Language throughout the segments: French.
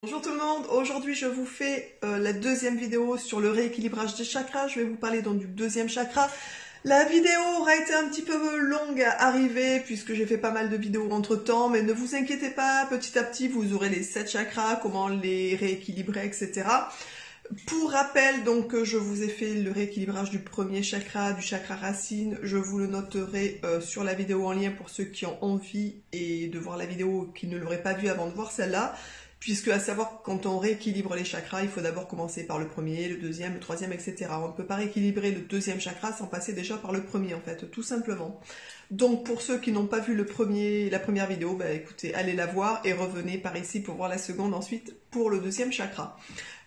Bonjour tout le monde, aujourd'hui je vous fais la deuxième vidéo sur le rééquilibrage des chakras. Je vais vous parler donc du deuxième chakra. La vidéo aura été un petit peu longue à arriver puisque j'ai fait pas mal de vidéos entre temps, mais ne vous inquiétez pas, petit à petit vous aurez les 7 chakras, comment les rééquilibrer, etc. Pour rappel, donc, je vous ai fait le rééquilibrage du premier chakra, du chakra racine. Je vous le noterai sur la vidéo en lien pour ceux qui ont envie et de voir la vidéo qui ne l'auraient pas vue avant de voir celle-là. Puisque, à savoir, quand on rééquilibre les chakras, il faut d'abord commencer par le premier, le deuxième, le troisième, etc. On ne peut pas rééquilibrer le deuxième chakra sans passer déjà par le premier, en fait, tout simplement. Donc, pour ceux qui n'ont pas vu la première vidéo, bah, écoutez, allez la voir et revenez par ici pour voir la seconde ensuite pour le deuxième chakra.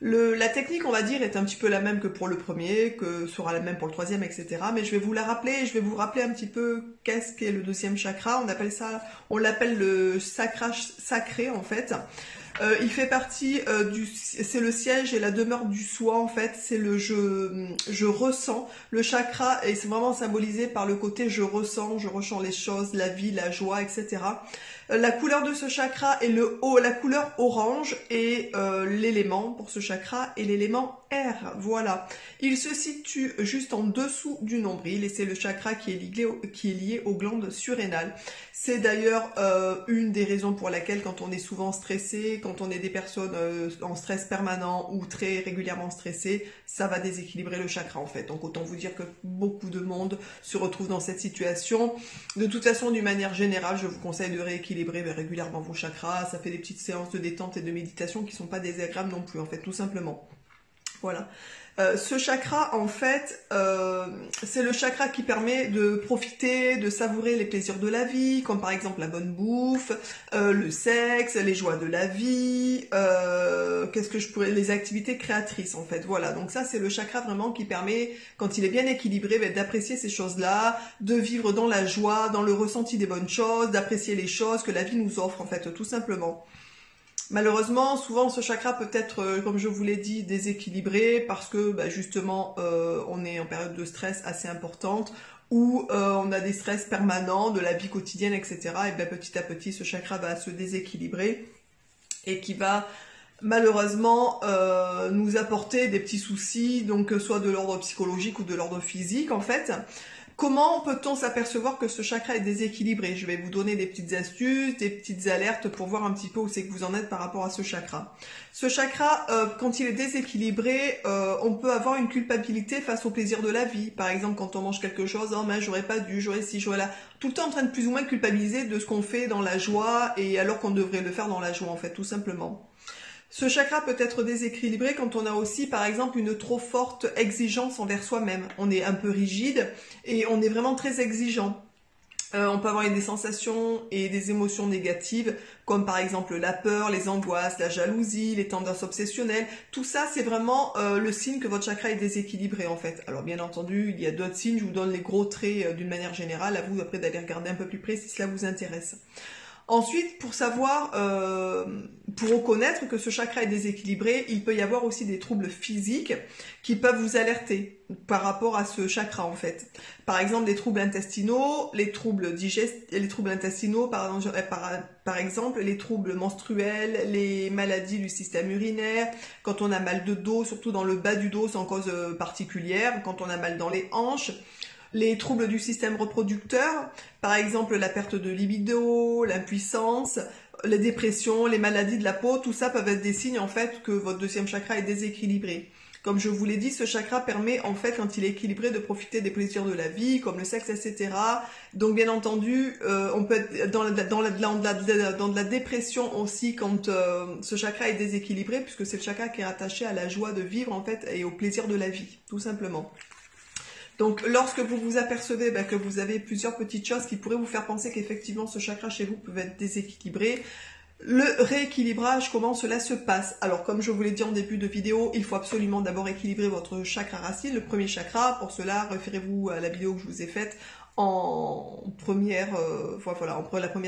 La technique, on va dire, est un petit peu la même que pour le premier, que sera la même pour le troisième, etc. Mais je vais vous la rappeler, je vais vous rappeler un petit peu qu'est-ce qu'est le deuxième chakra. On l'appelle le chakra sacré, en fait. Il fait partie c'est le siège et la demeure du soi, en fait. C'est le je ressens. Le chakra, et c'est vraiment symbolisé par le côté je ressens les choses, la vie, la joie, etc. La couleur de ce chakra est la couleur orange et l'élément pour ce chakra est l'élément R. Voilà. Il se situe juste en dessous du nombril et c'est le chakra qui est lié aux glandes surrénales. C'est d'ailleurs une des raisons pour laquelle quand on est souvent stressé, quand on est des personnes en stress permanent ou très régulièrement stressées, ça va déséquilibrer le chakra en fait. Donc autant vous dire que beaucoup de monde se retrouve dans cette situation. De toute façon, d'une manière générale, je vous conseille de rééquilibrer régulièrement vos chakras. Ça fait des petites séances de détente et de méditation qui sont pas désagréables non plus en fait, tout simplement. Voilà. Ce chakra, en fait, c'est le chakra qui permet de profiter, de savourer les plaisirs de la vie, comme par exemple la bonne bouffe, le sexe, les joies de la vie, les activités créatrices, en fait. Voilà. Donc ça, c'est le chakra vraiment qui permet, quand il est bien équilibré, d'apprécier ces choses-là, de vivre dans la joie, dans le ressenti des bonnes choses, d'apprécier les choses que la vie nous offre, en fait, tout simplement. Malheureusement, souvent ce chakra peut être, comme je vous l'ai dit, déséquilibré parce que justement on est en période de stress assez importante ou on a des stress permanents de la vie quotidienne, etc. Et petit à petit ce chakra va se déséquilibrer et qui va malheureusement nous apporter des petits soucis, donc soit de l'ordre psychologique ou de l'ordre physique en fait. Comment peut-on s'apercevoir que ce chakra est déséquilibré? Je vais vous donner des petites astuces, des petites alertes pour voir un petit peu où c'est que vous en êtes par rapport à ce chakra. Ce chakra, quand il est déséquilibré, on peut avoir une culpabilité face au plaisir de la vie. Par exemple, quand on mange quelque chose, oh mais j'aurais pas dû, j'aurais ci, j'aurais là. Tout le temps en train de plus ou moins culpabiliser de ce qu'on fait dans la joie et alors qu'on devrait le faire dans la joie en fait, tout simplement. Ce chakra peut être déséquilibré quand on a aussi, par exemple, une trop forte exigence envers soi-même. On est un peu rigide et on est vraiment très exigeant. On peut avoir des sensations et des émotions négatives, comme par exemple la peur, les angoisses, la jalousie, les tendances obsessionnelles. Tout ça, c'est vraiment le signe que votre chakra est déséquilibré, en fait. Alors, bien entendu, il y a d'autres signes. Je vous donne les gros traits d'une manière générale. À vous, après, d'aller regarder un peu plus près si cela vous intéresse. Ensuite, pour savoir, pour reconnaître que ce chakra est déséquilibré, il peut y avoir aussi des troubles physiques qui peuvent vous alerter par rapport à ce chakra en fait. Par exemple, les troubles intestinaux, les troubles intestinaux, par exemple, les troubles menstruels, les maladies du système urinaire, quand on a mal de dos, surtout dans le bas du dos sans cause particulière, quand on a mal dans les hanches. Les troubles du système reproducteur, par exemple la perte de libido, l'impuissance, les dépressions, les maladies de la peau, tout ça peuvent être des signes en fait que votre deuxième chakra est déséquilibré. Comme je vous l'ai dit, ce chakra permet en fait quand il est équilibré de profiter des plaisirs de la vie, comme le sexe, etc. Donc bien entendu, on peut être dans de la dépression aussi quand ce chakra est déséquilibré, puisque c'est le chakra qui est attaché à la joie de vivre en fait et au plaisir de la vie, tout simplement. Donc, lorsque vous vous apercevez que vous avez plusieurs petites choses qui pourraient vous faire penser qu'effectivement ce chakra chez vous peut être déséquilibré, le rééquilibrage, comment cela se passe? Alors, comme je vous l'ai dit en début de vidéo, il faut absolument d'abord équilibrer votre chakra racine, le premier chakra. Pour cela, référez-vous à la vidéo que je vous ai faite en première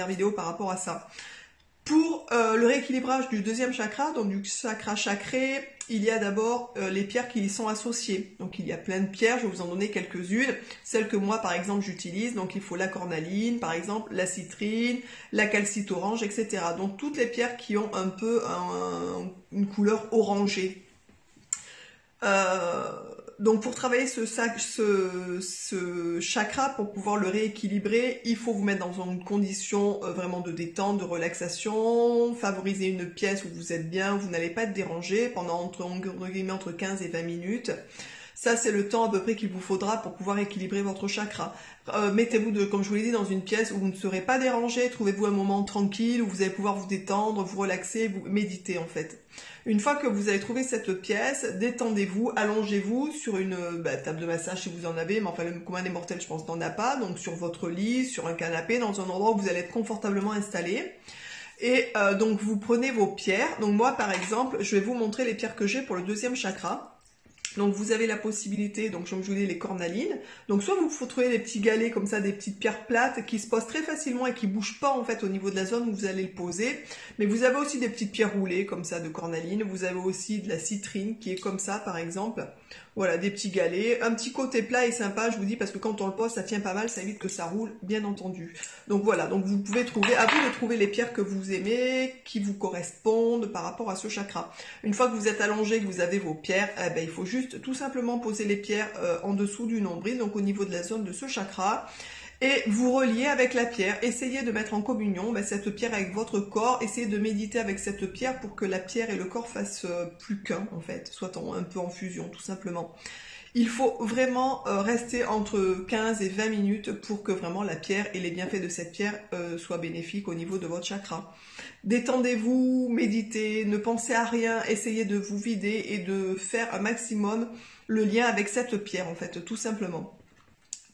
vidéo par rapport à ça. Pour le rééquilibrage du deuxième chakra, donc du chakra chakré, il y a d'abord les pierres qui y sont associées. Donc il y a plein de pierres, je vais vous en donner quelques-unes. Celles que moi par exemple j'utilise, donc il faut la cornaline, par exemple la citrine, la calcite orange, etc. Donc toutes les pierres qui ont un peu une couleur orangée. Donc pour travailler ce chakra, pour pouvoir le rééquilibrer, il faut vous mettre dans une condition vraiment de détente, de relaxation, favoriser une pièce où vous êtes bien, où vous n'allez pas être dérangé pendant entre 15 et 20 minutes. Ça, c'est le temps à peu près qu'il vous faudra pour pouvoir équilibrer votre chakra. Mettez-vous, comme je vous l'ai dit, dans une pièce où vous ne serez pas dérangé. Trouvez-vous un moment tranquille où vous allez pouvoir vous détendre, vous relaxer, vous méditer en fait. Une fois que vous avez trouvé cette pièce, détendez-vous, allongez-vous sur une table de massage si vous en avez, mais enfin le commun des mortels je pense n'en a pas, donc sur votre lit, sur un canapé, dans un endroit où vous allez être confortablement installé. Et donc vous prenez vos pierres. Donc moi par exemple, je vais vous montrer les pierres que j'ai pour le deuxième chakra. Donc vous avez la possibilité, donc comme je vous dis, les cornalines. Donc soit vous trouvez des petits galets comme ça, des petites pierres plates qui se posent très facilement et qui bougent pas en fait au niveau de la zone où vous allez le poser. Mais vous avez aussi des petites pierres roulées comme ça de cornaline. Vous avez aussi de la citrine qui est comme ça par exemple. Voilà, des petits galets. Un petit côté plat et sympa, je vous dis, parce que quand on le pose, ça tient pas mal, ça évite que ça roule, bien entendu. Donc voilà, donc vous pouvez trouver, à vous de trouver les pierres que vous aimez, qui vous correspondent par rapport à ce chakra. Une fois que vous êtes allongé, que vous avez vos pierres, il faut juste tout simplement poser les pierres en dessous du nombril, donc au niveau de la zone de ce chakra. Et vous reliez avec la pierre, essayez de mettre en communion cette pierre avec votre corps, essayez de méditer avec cette pierre pour que la pierre et le corps fassent plus qu'un en fait, soit un peu en fusion tout simplement. Il faut vraiment rester entre 15 et 20 minutes pour que vraiment la pierre et les bienfaits de cette pierre soient bénéfiques au niveau de votre chakra. Détendez-vous, méditez, ne pensez à rien, essayez de vous vider et de faire un maximum le lien avec cette pierre en fait, tout simplement.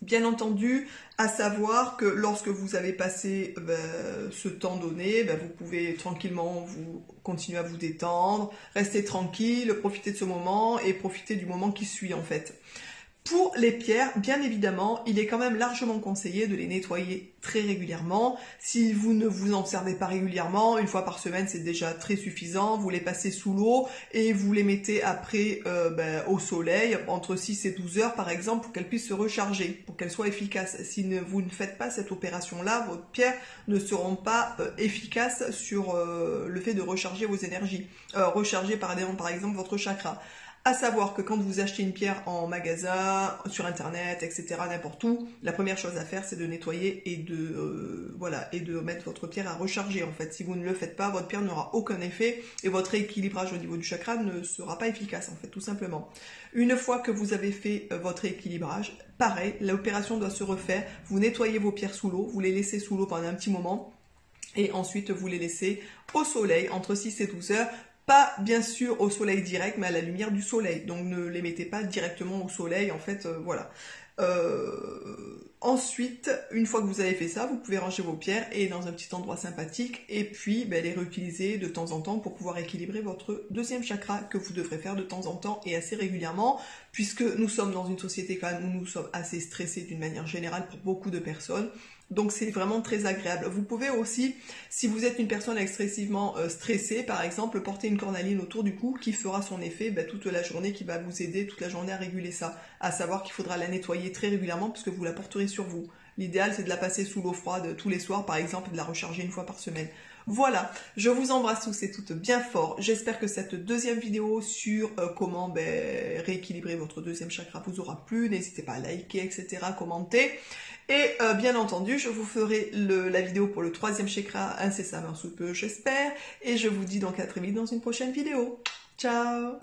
Bien entendu, à savoir que lorsque vous avez passé ce temps donné, vous pouvez tranquillement continuer à vous détendre, rester tranquille, profiter de ce moment et profiter du moment qui suit en fait. Pour les pierres, bien évidemment, il est quand même largement conseillé de les nettoyer très régulièrement. Si vous ne vous en servez pas régulièrement, une fois par semaine, c'est déjà très suffisant. Vous les passez sous l'eau et vous les mettez après au soleil, entre 6 et 12 heures par exemple, pour qu'elles puissent se recharger, pour qu'elles soient efficaces. Si vous ne faites pas cette opération-là, vos pierres ne seront pas efficaces sur le fait de recharger vos énergies. Recharger par exemple votre chakra. À savoir que quand vous achetez une pierre en magasin, sur internet, etc., n'importe où, la première chose à faire c'est de nettoyer et de mettre votre pierre à recharger en fait. Si vous ne le faites pas, votre pierre n'aura aucun effet et votre rééquilibrage au niveau du chakra ne sera pas efficace en fait, tout simplement. Une fois que vous avez fait votre rééquilibrage, pareil, l'opération doit se refaire. Vous nettoyez vos pierres sous l'eau, vous les laissez sous l'eau pendant un petit moment et ensuite vous les laissez au soleil entre 6 et 12 heures. Pas bien sûr au soleil direct, mais à la lumière du soleil. Donc ne les mettez pas directement au soleil, en fait, voilà. Ensuite, une fois que vous avez fait ça, vous pouvez ranger vos pierres et dans un petit endroit sympathique et puis les réutiliser de temps en temps pour pouvoir équilibrer votre deuxième chakra que vous devrez faire de temps en temps et assez régulièrement puisque nous sommes dans une société quand même où nous sommes assez stressés d'une manière générale pour beaucoup de personnes. Donc c'est vraiment très agréable. Vous pouvez aussi, si vous êtes une personne excessivement stressée, par exemple, porter une cornaline autour du cou qui fera son effet toute la journée, qui va vous aider toute la journée à réguler ça. À savoir qu'il faudra la nettoyer très régulièrement puisque vous la porterez sur vous. L'idéal c'est de la passer sous l'eau froide tous les soirs par exemple et de la recharger une fois par semaine. Voilà, je vous embrasse tous et toutes bien fort. J'espère que cette deuxième vidéo sur comment rééquilibrer votre deuxième chakra vous aura plu. N'hésitez pas à liker, etc., commenter. Et bien entendu, je vous ferai la vidéo pour le troisième chakra incessamment sous peu, j'espère. Et je vous dis donc à très vite dans une prochaine vidéo. Ciao!